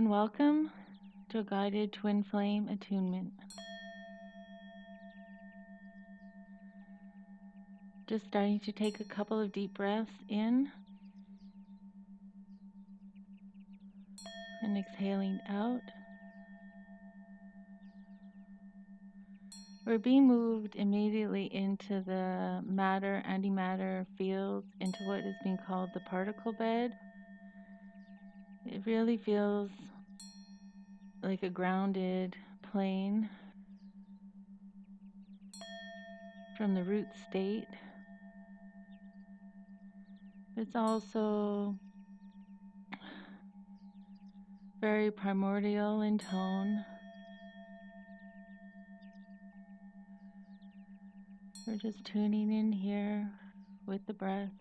and welcome to a guided twin flame attunement. Just starting to take a couple of deep breaths in and exhaling out. We're being moved immediately into the matter, antimatter fields, into what is being called the particle bed. It really feels like a grounded plane from the root state. It's also very primordial in tone. We're just tuning in here with the breath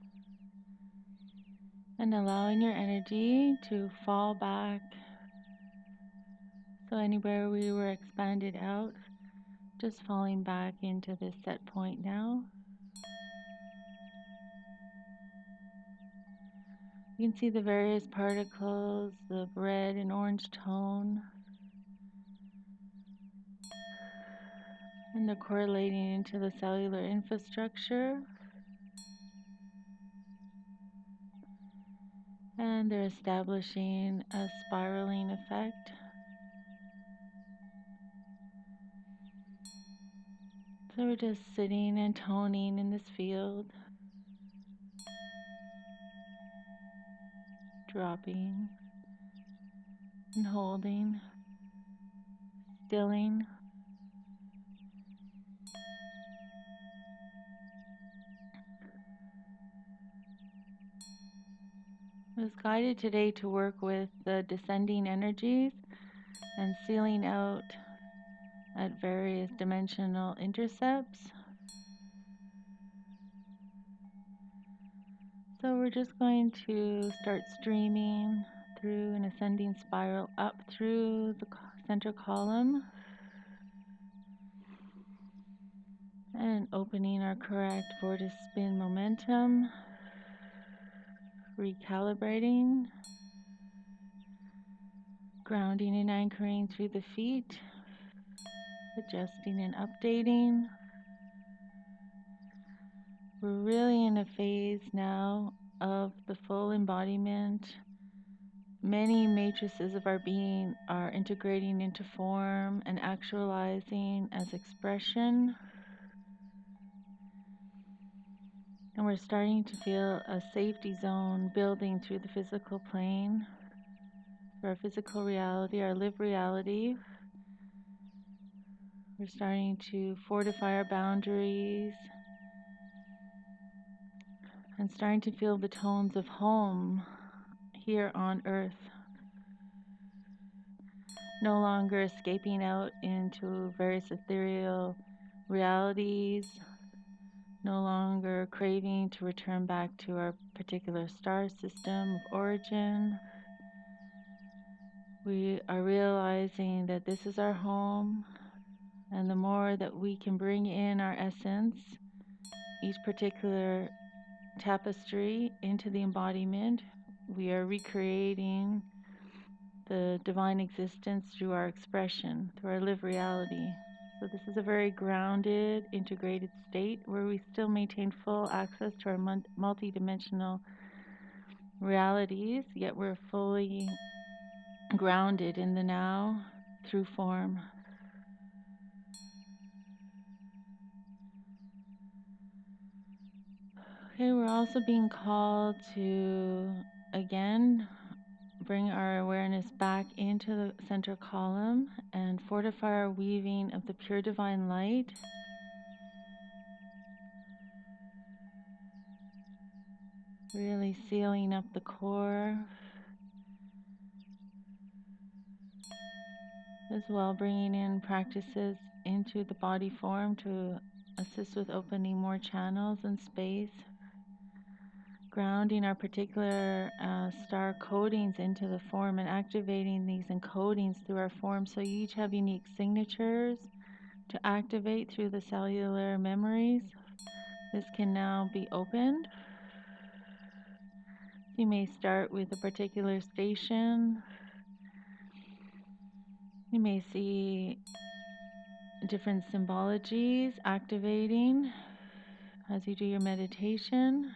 and allowing your energy to fall back. So anywhere we were expanded out, just falling back into this set point now. You can see the various particles, the red and orange tone, and they're correlating into the cellular infrastructure. And they're establishing a spiraling effect. So we're just sitting and toning in this field, dropping and holding, stilling. I was guided today to work with the descending energies and sealing out at various dimensional intercepts. So we're just going to start streaming through an ascending spiral up through the center column and opening our correct vortex spin momentum, recalibrating, grounding and anchoring through the feet, adjusting and updating. We're really in a phase now of the full embodiment. Many matrices of our being are integrating into form and actualizing as expression. And we're starting to feel a safety zone building through the physical plane, through our physical reality, our lived reality. We're starting to fortify our boundaries and starting to feel the tones of home here on earth. No longer escaping out into various ethereal realities, no longer craving to return back to our particular star system of origin. We are realizing that this is our home, and the more that we can bring in our essence, each particular tapestry into the embodiment, we are recreating the divine existence through our expression, through our lived reality. So this is a very grounded, integrated state where we still maintain full access to our multidimensional realities, yet we're fully grounded in the now through form. Okay, we're also being called to, again, bring our awareness back into the center column and fortify our weaving of the pure divine light. Really sealing up the core, as well bringing in practices into the body form to assist with opening more channels and space. Grounding our particular star codings into the form and activating these encodings through our form, so you each have unique signatures to activate through the cellular memories. This can now be opened. You may start with a particular station You may see different symbologies activating as you do your meditation,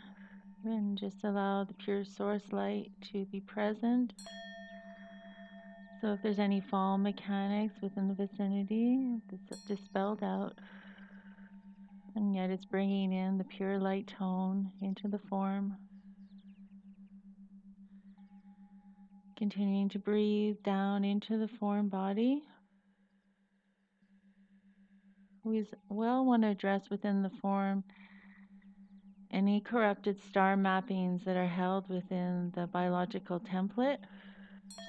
and just allow the pure source light to be present. So if there's any fall mechanics within the vicinity, it's dispelled out, and yet it's bringing in the pure light tone into the form. Continuing to breathe down into the form body. We want to address within the form any corrupted star mappings that are held within the biological template.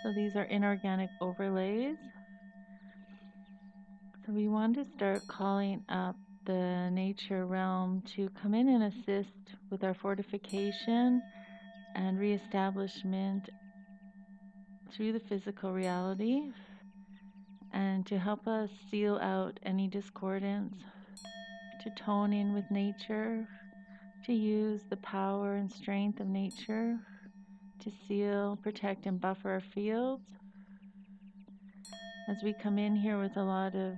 So these are inorganic overlays. So we want to start calling up the nature realm to come in and assist with our fortification and reestablishment through the physical reality, and to help us seal out any discordance, to tone in with nature, to use the power and strength of nature to seal, protect, and buffer our fields. As we come in here with a lot of,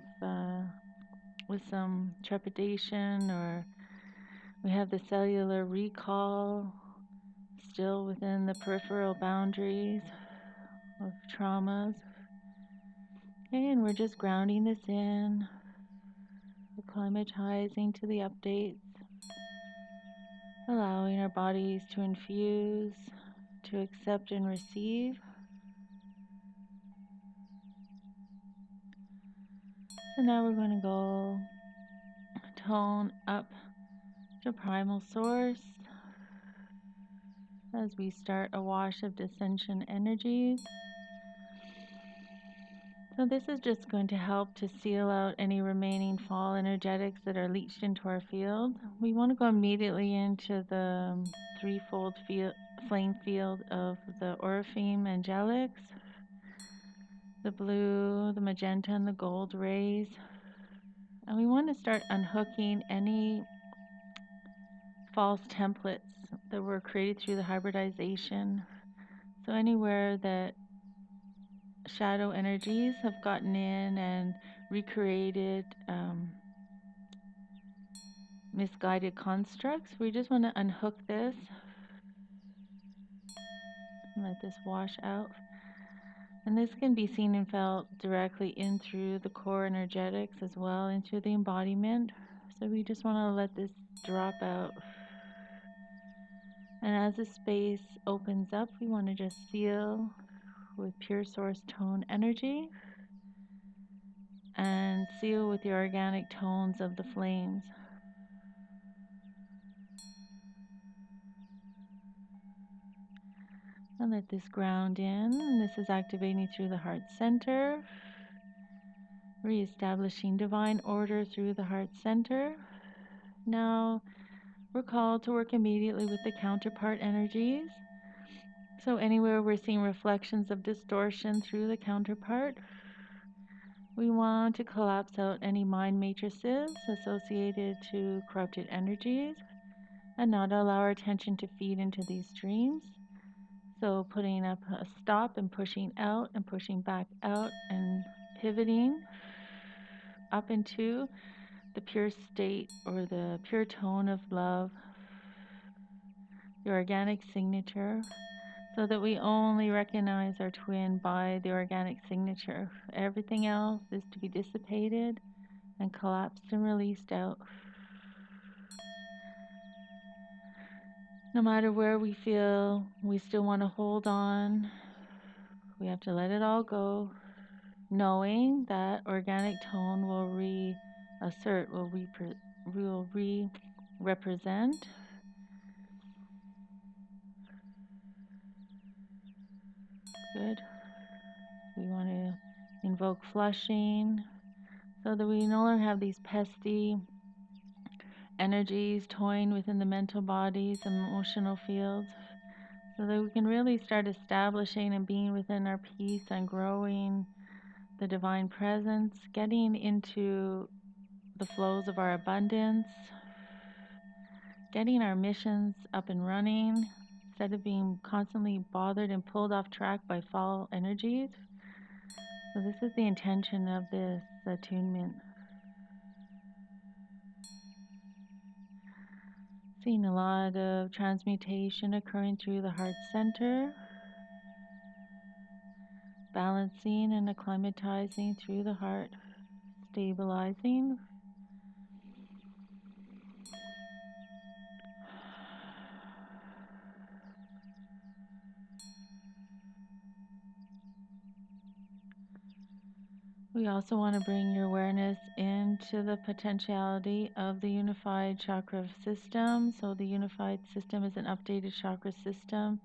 with some trepidation, or we have the cellular recall still within the peripheral boundaries of traumas. Okay, and we're just grounding this in, acclimatizing to the updates, allowing our bodies to infuse, to accept and receive. So now we're going to go tone up to primal source as we start a wash of descension energies. So this is just going to help to seal out any remaining fall energetics that are leached into our field. We want to go immediately into the threefold flame field of the Orifeme angelics, the blue, the magenta, and the gold rays. And we want to start unhooking any false templates that were created through the hybridization. So anywhere that shadow energies have gotten in and recreated misguided constructs, we just want to unhook this and let this wash out. And this can be seen and felt directly in through the core energetics as well, into the embodiment. So we just want to let this drop out. And as the space opens up, we want to just seal with pure source tone energy and seal with the organic tones of the flames. And let this ground in, and this is activating through the heart center, reestablishing divine order through the heart center. Now we're called to work immediately with the counterpart energies. So anywhere we're seeing reflections of distortion through the counterpart, we want to collapse out any mind matrices associated to corrupted energies and not allow our attention to feed into these streams. So putting up a stop and pushing out and pushing back out and pivoting up into the pure state or the pure tone of love, the organic signature, so that we only recognize our twin by the organic signature. Everything else is to be dissipated and collapsed and released out. No matter where we feel we still want to hold on, we have to let it all go, knowing that organic tone will reassert, will re-represent. Good. We want to invoke flushing so that we no longer have these pesky energies toying within the mental bodies and emotional fields, so that we can really start establishing and being within our peace and growing the divine presence, getting into the flows of our abundance, getting our missions up and running instead of being constantly bothered and pulled off track by foul energies. So this is the intention of this attunement. Seeing a lot of transmutation occurring through the heart center, balancing and acclimatizing through the heart, stabilizing. We also want to bring your awareness into the potentiality of the unified chakra system. So the unified system is an updated chakra system,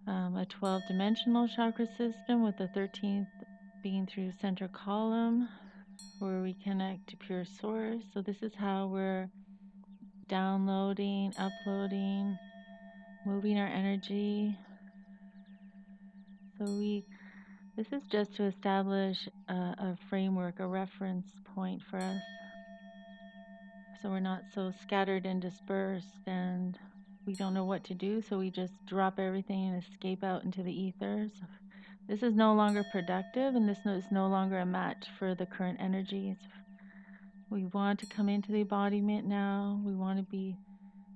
a 12-dimensional chakra system with the 13th being through center column, where we connect to pure source. So this is how we're downloading, uploading, moving our energy. So this is just to establish a framework, a reference point for us. So we're not so scattered and dispersed and we don't know what to do, so we just drop everything and escape out into the ethers. This is no longer productive, and this is no longer a match for the current energies. We want to come into the embodiment now. We want to be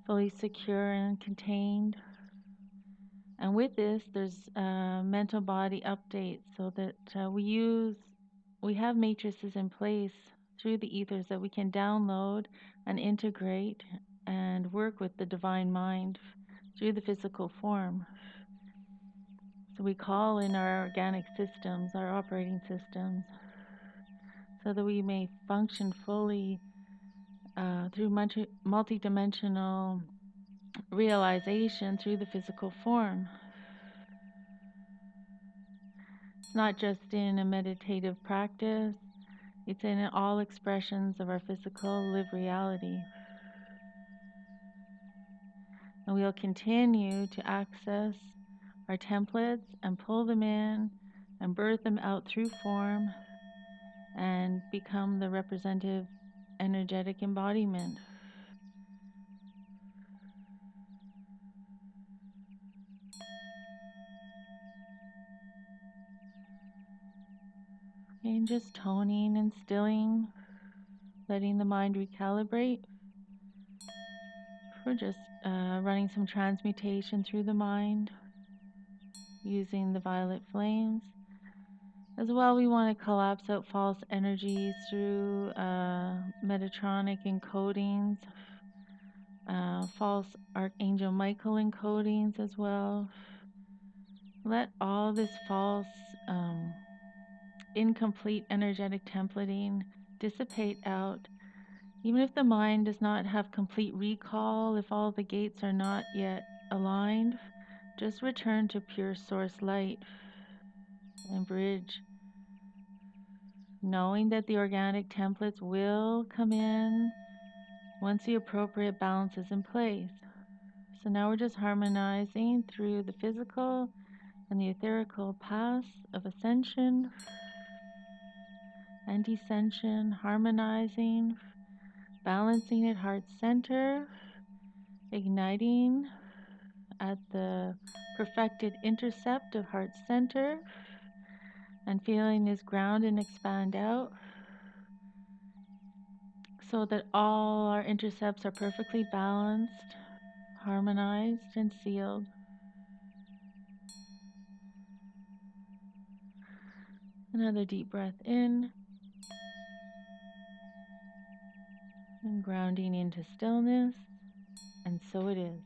fully secure and contained. And with this, there's mental body updates, so that we have matrices in place through the ethers that we can download and integrate and work with the divine mind through the physical form. So we call in our organic systems, our operating systems, so that we may function fully through multidimensional realization through the physical form. It's not just in a meditative practice, it's in all expressions of our physical lived reality. And we'll continue to access our templates and pull them in and birth them out through form and become the representative energetic embodiment. And just toning and stilling, letting the mind recalibrate. We're just running some transmutation through the mind using the violet flames. As well, we want to collapse out false energies through Metatronic encodings, false Archangel Michael encodings as well. Let all this false, incomplete energetic templating dissipate out. Even if the mind does not have complete recall, if all the gates are not yet aligned, just return to pure source light and bridge, knowing that the organic templates will come in once the appropriate balance is in place. So now we're just harmonizing through the physical and the etherical paths of ascension and descension, harmonizing, balancing at heart center, igniting at the perfected intercept of heart center, and feeling this ground and expand out so that all our intercepts are perfectly balanced, harmonized, and sealed. Another deep breath in and grounding into stillness, and so it is.